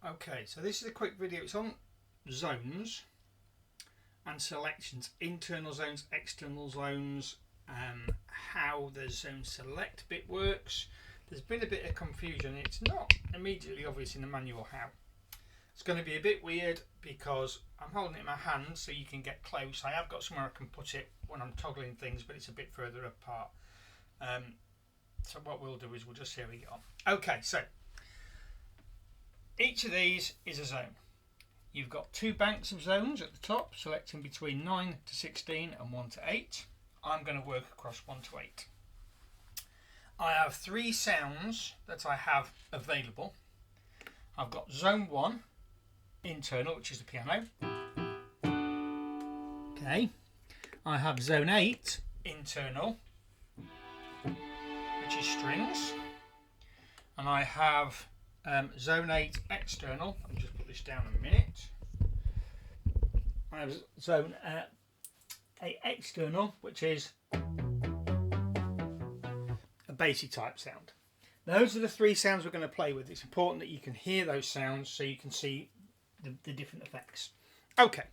Okay, so this is a quick video. It's on zones and selections, internal zones, external zones, how the zone select bit works. There's been a bit of confusion. It's not immediately obvious in the manual how. It's going to be a bit weird because I'm holding it in my hand so you can get close. I have got somewhere I can put it when I'm toggling things, but it's a bit further apart. So what we'll do is we'll just see how we get on. Okay, so each of these is a zone. You've got two banks of zones at the top, selecting between 9 to 16 and 1 to 8. I'm going to work across 1 to 8. I have 3 sounds that I have available. I've got zone 1, internal, which is the piano. Okay. I have zone 8, internal, which is strings. And I have zone 8 external. Let me just put this down a minute. I have zone 8 external, which is a bassy type sound. Those are the 3 sounds we're going to play with. It's important that you can hear those sounds so you can see the different effects. Okay,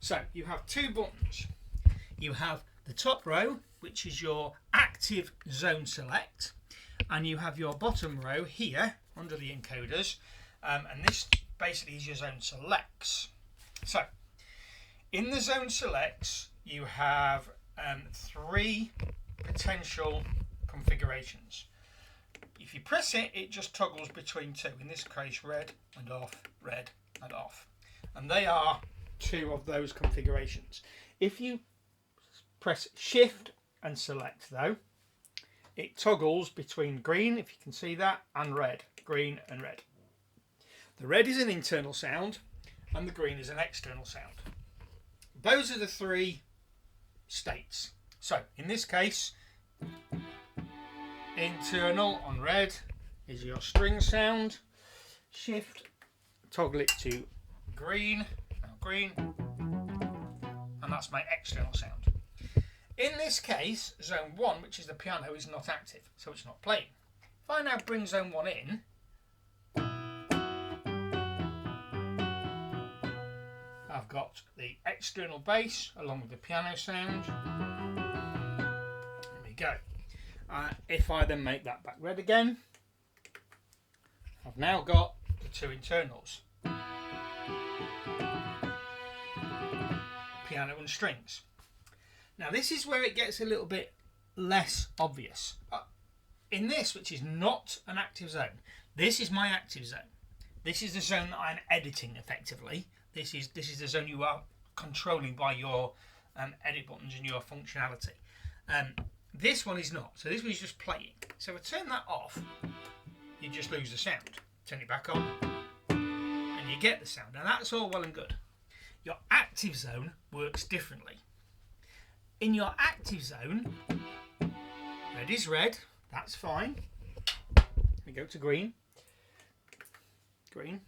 so you have 2 buttons. You have the top row, which is your active zone select, and you have your bottom row here under the encoders, and this basically is your zone selects. So in the zone selects you have 3 potential configurations. If you press it, it just toggles between 2, in this case red and off, red and off, and they are 2 of those configurations. If you press shift and select though, it toggles between green, if you can see that, and red. Green and red. The red is an internal sound and the green is an external sound. Those are the 3 states. So in this case, internal on red is your string sound. Shift, toggle it to green, now green, and that's my external sound. In this case, zone 1, which is the piano, is not active, so it's not playing. If I now bring zone 1 in, I've got the external bass along with the piano sound. There we go. If I then make that back red again, I've now got the 2 internals. Piano and strings. Now this is where it gets a little bit less obvious. In this, which is not an active zone, this is my active zone. This is the zone that I'm editing effectively. This is the zone you are controlling by your edit buttons and your functionality. This one is not. So this one is just playing. So if I turn that off, you just lose the sound. Turn it back on and you get the sound. Now that's all well and good. Your active zone works differently. In your active zone, red is red, that's fine. We go to green. Green.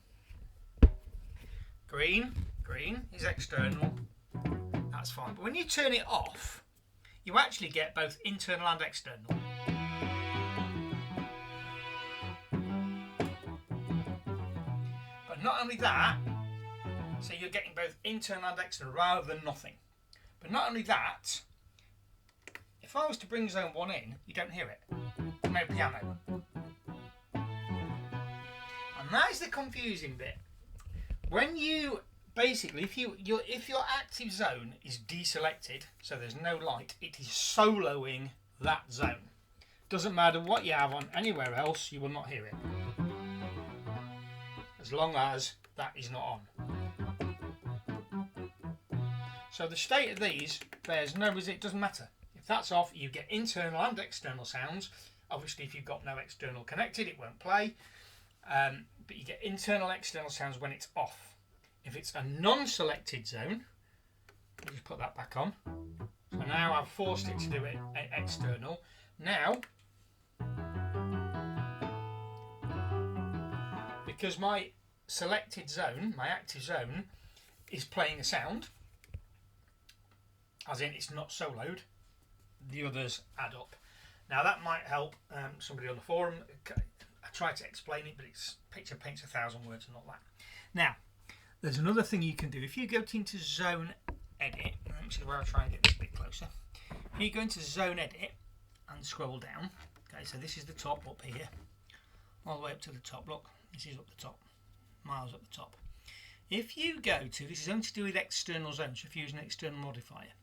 Green. Green is external, that's fine. But when you turn it off, you actually get both internal and external. But not only that, so you're getting both internal and external rather than nothing. But not only that, if I was to bring zone 1 in, you don't hear it. No piano. And that is the confusing bit. When you basically, if your active zone is deselected, so there's no light, it is soloing that zone. Doesn't matter what you have on anywhere else, you will not hear it. As long as that is not on. So the state of these bears no result, it doesn't matter. If that's off, you get internal and external sounds. Obviously, if you've got no external connected, it won't play. But you get internal and external sounds when it's off. If it's a non-selected zone, I'll just put that back on. So now I've forced it to do it external. Now, because my selected zone, my active zone, is playing a sound, as in it's not soloed, the others add up. Now that might help somebody on the forum. I try to explain it, but it's picture paints 1,000 words and all that. Now, there's another thing you can do. If you go into Zone Edit, let me see where I'll try and get this a bit closer. If you go into Zone Edit and scroll down, okay, so this is the top up here, all the way up to the top. Look, this is up the top, miles up the top. If you go to, this is only to do with external zones, so if you use an external modifier.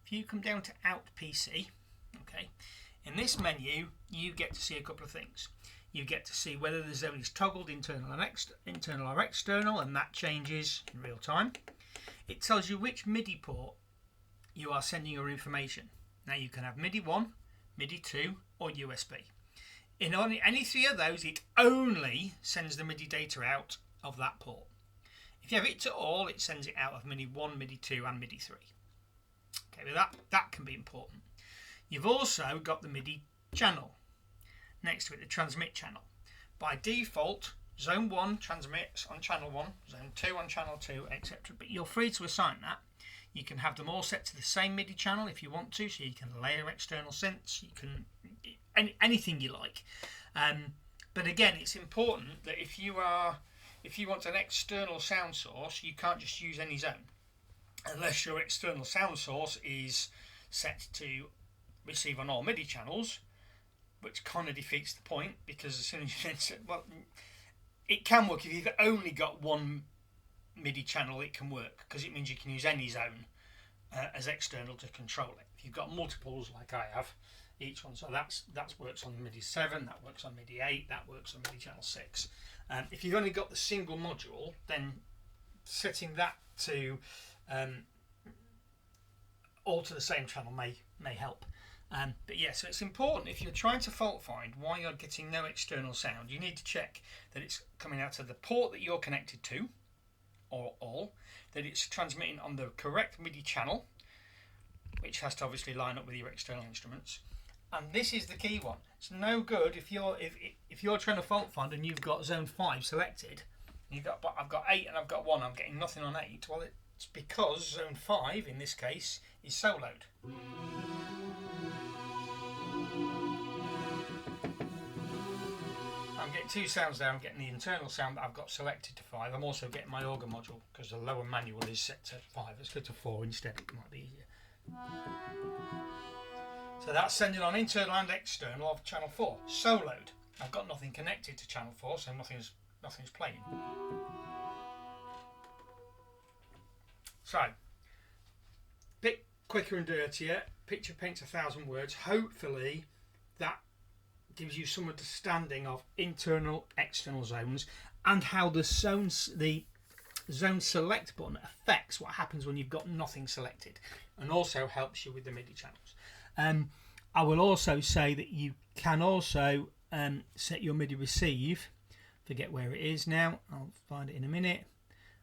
If you come down to Out PC, okay, in this menu you get to see a couple of things. You get to see whether the zone is toggled internal or external, and that changes in real time. It tells you which MIDI port you are sending your information. Now you can have MIDI 1, MIDI 2 or USB. In any three of those, it only sends the MIDI data out of that port. If you have it to all, it sends it out of MIDI 1, MIDI 2 and MIDI 3. Okay, well that can be important. You've also got the MIDI channel. Next to it, the transmit channel. By default, Zone 1 transmits on channel 1, Zone 2 on channel 2, etc. But you're free to assign that. You can have them all set to the same MIDI channel if you want to, so you can layer external synths, you can anything you like. But again, it's important that if you want an external sound source, you can't just use any zone, unless your external sound source is set to receive on all MIDI channels, which kind of defeats the point, because as soon as you enter, well, it can work if you've only got one MIDI channel. It can work because it means you can use any zone as external to control it. If you've got multiples like I have, each one, so that works on MIDI 7, that works on MIDI 8, that works on MIDI channel 6. If you've only got the single module, then setting that to all to the same channel may help. But yeah, so it's important if you're trying to fault find why you're getting no external sound, you need to check that it's coming out of the port that you're connected to, or all, that it's transmitting on the correct MIDI channel, which has to obviously line up with your external instruments. And this is the key one. It's no good if you're trying to fault find and you've got Zone 5 selected, I've got 8 and I've got 1, I'm getting nothing on 8. Well, it's because Zone 5 in this case is soloed. I'm getting two sounds there. I'm getting the internal sound that I've got selected to 5. I'm also getting my organ module because the lower manual is set to 5. Let's go to 4 instead, it might be easier. So that's sending on internal and external of channel 4, soloed. I've got nothing connected to channel 4, so nothing's playing. So, bit quicker and dirtier. Picture paints 1,000 words. Hopefully that gives you some understanding of internal, external zones and how the zone select button affects what happens when you've got nothing selected, and also helps you with the MIDI channels. I will also say that you can also set your MIDI receive. Forget where it is now. I'll find it in a minute.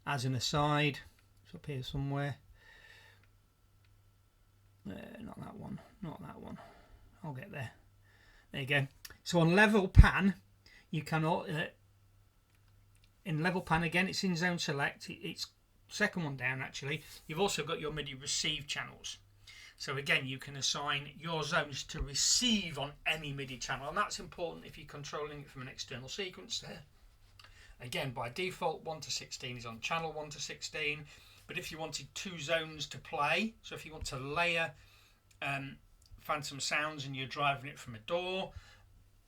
As an aside, it's up here somewhere. Not that one. Not that one. I'll get there. There you go. So on level pan, you can in level pan again. It's in zone select. It's second one down actually. You've also got your MIDI receive channels. So again, you can assign your zones to receive on any MIDI channel, and that's important if you're controlling it from an external sequence there. Again, by default, 1 to 16 is on channel 1 to 16, but if you wanted two zones to play, so if you want to layer Fantom sounds and you're driving it from a door,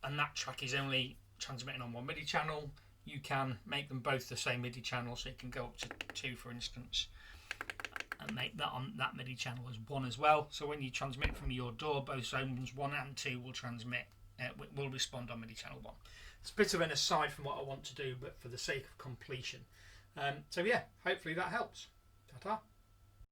and that track is only transmitting on one MIDI channel, you can make them both the same MIDI channel, so you can go up to 2, for instance, and make that on that MIDI channel as 1 as well. So when you transmit from your door, both zones 1 and 2 will transmit, will respond on MIDI channel 1. It's a bit of an aside from what I want to do, but for the sake of completion. So yeah, hopefully that helps. Ta-ta.